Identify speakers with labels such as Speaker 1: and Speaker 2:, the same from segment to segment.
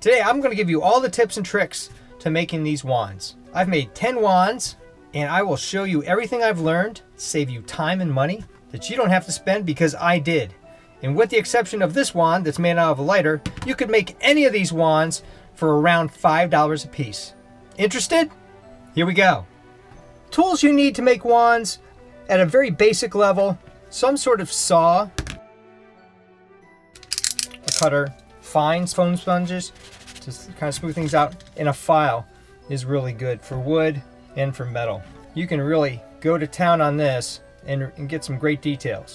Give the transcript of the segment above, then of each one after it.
Speaker 1: Today I'm going to give you all the tips and tricks to making these wands. I've made 10 wands and I will show you everything I've learned, save you time and money that you don't have to spend because I did. And with the exception of this wand that's made out of a lighter, you could make any of these wands for around $5 a piece. Interested? Here we go. Tools you need to make wands at a very basic level: some sort of saw, a cutter, fine foam sponges to kind of smooth things out, and a file is really good for wood and for metal. You can really go to town on this and get some great details.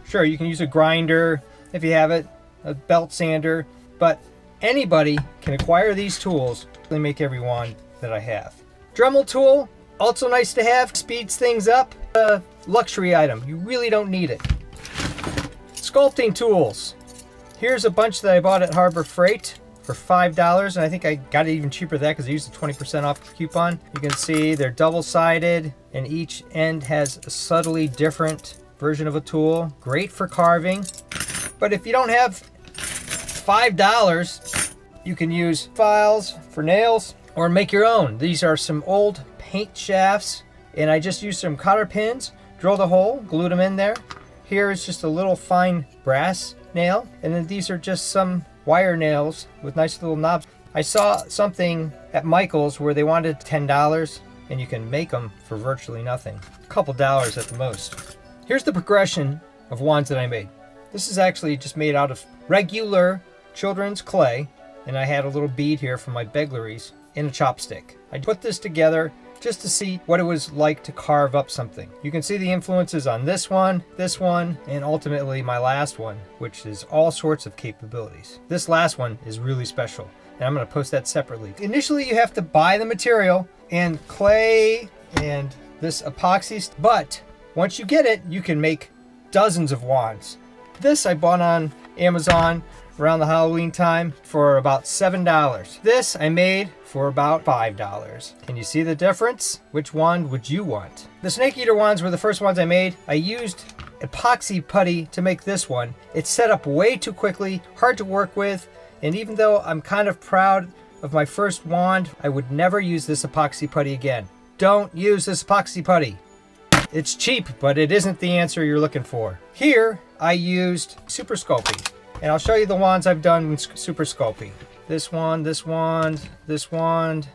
Speaker 1: Sure, you can use a grinder if you have it, a belt sander, but anybody can acquire these tools and make every wand that I have. Dremel tool, also nice to have, speeds things up. A luxury item, you really don't need it. Sculpting tools. Here's a bunch that I bought at Harbor Freight for $5, and I think I got it even cheaper than that because I used a 20% off coupon. You can see they're double-sided, and each end has a subtly different version of a tool. Great for carving, but if you don't have $5, you can use files for nails or make your own. These are some old paint shafts, and I just used some cotter pins, drilled a hole, glued them in there. Here is just a little fine brass nail, and then these are just some wire nails with nice little knobs. I saw something at Michael's where they wanted $10, and you can make them for virtually nothing. A couple dollars at the most. Here's the progression of wands that I made. This is actually just made out of regular children's clay, and I had a little bead here for my begleries and a chopstick. I put this together just to see what it was like to carve up something. You can see the influences on this one, and ultimately my last one, which is all sorts of capabilities. This last one is really special, and I'm going to post that separately. Initially, you have to buy the material and clay and this epoxy, but once you get it, you can make dozens of wands. This I bought on Amazon around the Halloween time for about $7. This I made for about $5. Can you see the difference? Which wand would you want? The snake eater wands were the first ones I made. I used epoxy putty to make this one. It's set up way too quickly, hard to work with, and even though I'm kind of proud of my first wand, I would never use this epoxy putty again. Don't use this epoxy putty. It's cheap, but it isn't the answer you're looking for. Here, I used Super Sculpey, and I'll show you the wands I've done with Super Sculpey. This wand, this wand, this wand,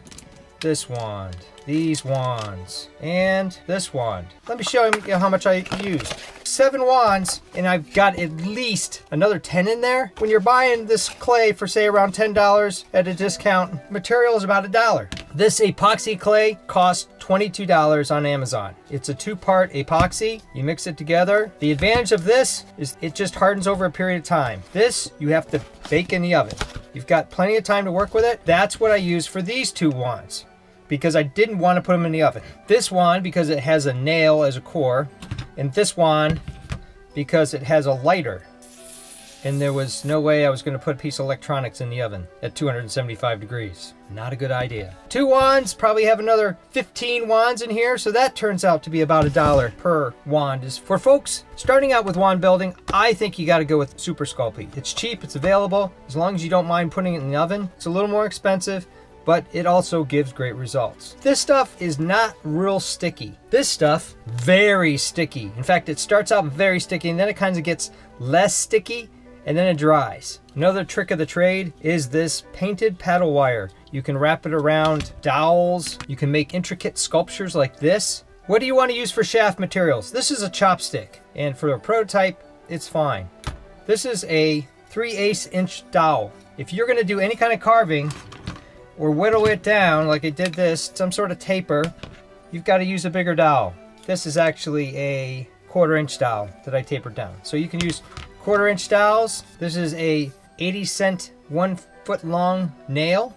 Speaker 1: this wand, these wands, and this wand. Let me show you how much I used. 7 wands, and I've got at least another 10 in there. When you're buying this clay for say around $10 at a discount, material is about $1. This epoxy clay costs $22 on Amazon. It's a 2-part epoxy. You mix it together. The advantage of this is it just hardens over a period of time. This, you have to bake in the oven. You've got plenty of time to work with it. That's what I used for these 2 wands because I didn't want to put them in the oven. This wand because it has a nail as a core, and this wand because it has a lighter. And there was no way I was going to put a piece of electronics in the oven at 275 degrees. Not a good idea. 2 wands, probably have another 15 wands in here, so that turns out to be about $1 per wand. For folks starting out with wand building, I think you got to go with Super Sculpey. It's cheap, it's available, as long as you don't mind putting it in the oven. It's a little more expensive, but it also gives great results. This stuff is not real sticky. This stuff, very sticky. In fact, it starts out very sticky, and then it kind of gets less sticky, and then it dries. Another trick of the trade is this painted paddle wire. You can wrap it around dowels. You can make intricate sculptures like this. What do you want to use for shaft materials? This is a chopstick, and for a prototype, it's fine. This is a 3/8 inch dowel. If you're going to do any kind of carving or whittle it down like I did this, some sort of taper, you've got to use a bigger dowel. This is actually a 1/4 inch dowel that I tapered down. So you can use 1/4 inch dowels. This is a 80-cent 1 foot long nail,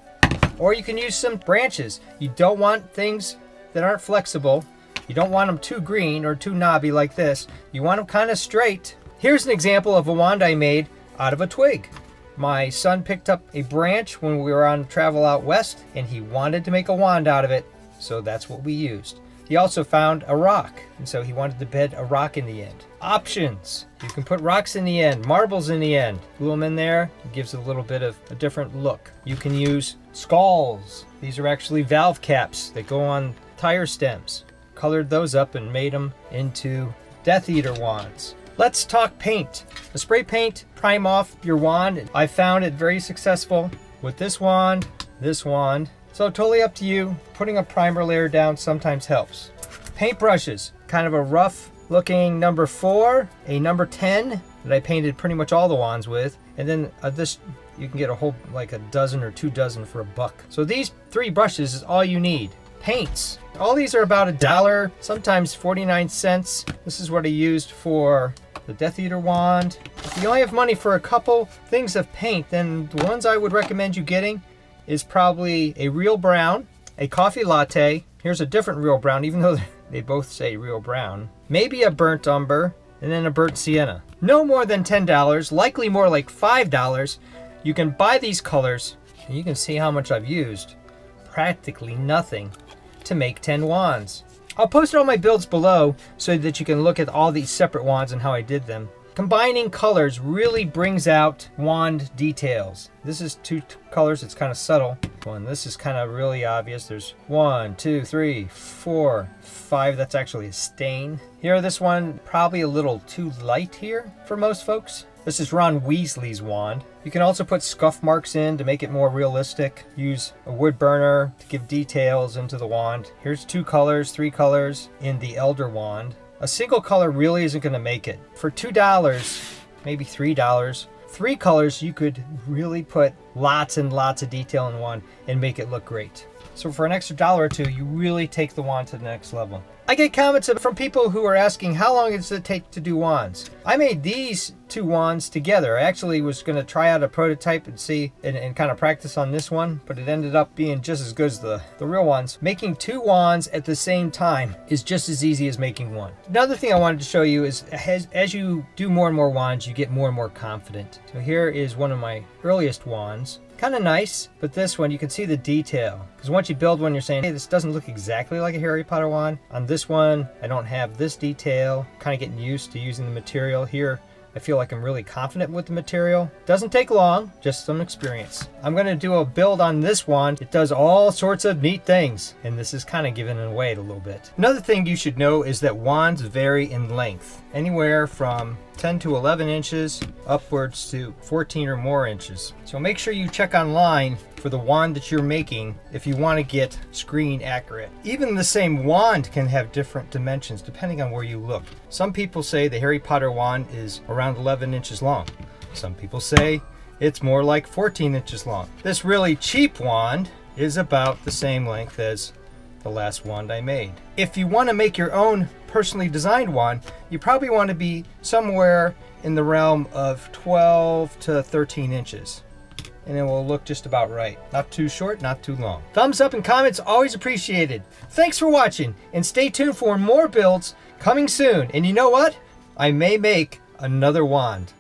Speaker 1: or you can use some branches. You don't want things that aren't flexible. You don't want them too green or too knobby like this. You want them kind of straight. Here's an example of a wand I made out of a twig. My son picked up a branch when we were on travel out west, and he wanted to make a wand out of it, so that's what we used. he also found a rock, and so he wanted to bed a rock in the end. Options. You can put rocks in the end, marbles in the end. Glue them in there. It gives a little bit of a different look. You can use skulls. These are actually valve caps that go on tire stems. Colored those up and made them into Death Eater wands. Let's talk paint. The spray paint, prime off your wand. I found it very successful with this wand. So totally up to you. Putting a primer layer down sometimes helps. Paint brushes, kind of a rough looking number 4, a number 10 that I painted pretty much all the wands with, and then this you can get a whole like a dozen or 2 dozen for $1. So these 3 brushes is all you need. Paints. All these are about $1, sometimes 49 cents. This is what I used for the Death Eater wand. If you only have money for a couple things of paint, then the ones I would recommend you getting is probably a real brown, a coffee latte. Here's a different real brown, even though they both say real brown. Maybe a burnt umber, and then a burnt sienna. No more than $10, likely more like $5. You can buy these colors, and you can see how much I've used. Practically nothing to make 10 wands. I'll post all my builds below so that you can look at all these separate wands and how I did them. Combining colors really brings out wand details. This is 2 colors, it's kind of subtle. One, this is kind of really obvious. There's 1, 2, 3, 4, 5. That's actually a stain. Here, this one, probably a little too light here for most folks. This is Ron Weasley's wand. You can also put scuff marks in to make it more realistic. Use a wood burner to give details into the wand. Here's 2 colors, 3 colors in the Elder wand. A single color really isn't going to make it. For $2, maybe $3, 3 colors, you could really put lots and lots of detail in one and make it look great. So for an extra $1 or 2, you really take the wand to the next level. I get comments from people who are asking, how long does it take to do wands? I made these 2 wands together. I actually was going to try out a prototype and see and kind of practice on this one, but it ended up being just as good as the real ones. Making 2 wands at the same time is just as easy as making one. Another thing I wanted to show you is as you do more and more wands, you get more and more confident. So here is one of my earliest wands. Kind of nice, but this one you can see the detail, because once you build one you're saying, hey, this doesn't look exactly like a Harry Potter wand. On this one I don't have this detail. Kind of getting used to using the material. Here I feel like I'm really confident with the material. Doesn't take long, just some experience. I'm going to do a build on this wand. It does all sorts of neat things, and this is kind of giving it away a little bit. Another thing you should know is that wands vary in length, anywhere from 10 to 11 inches upwards to 14 or more inches. So make sure you check online for the wand that you're making if you want to get screen accurate. Even the same wand can have different dimensions depending on where you look. Some people say the Harry Potter wand is around 11 inches long. Some people say it's more like 14 inches long. This really cheap wand is about the same length as the last wand I made. If you want to make your own personally designed wand, you probably want to be somewhere in the realm of 12 to 13 inches. And it will look just about right. Not too short, not too long. Thumbs up and comments always appreciated. Thanks for watching, and stay tuned for more builds coming soon. And you know what? I may make another wand.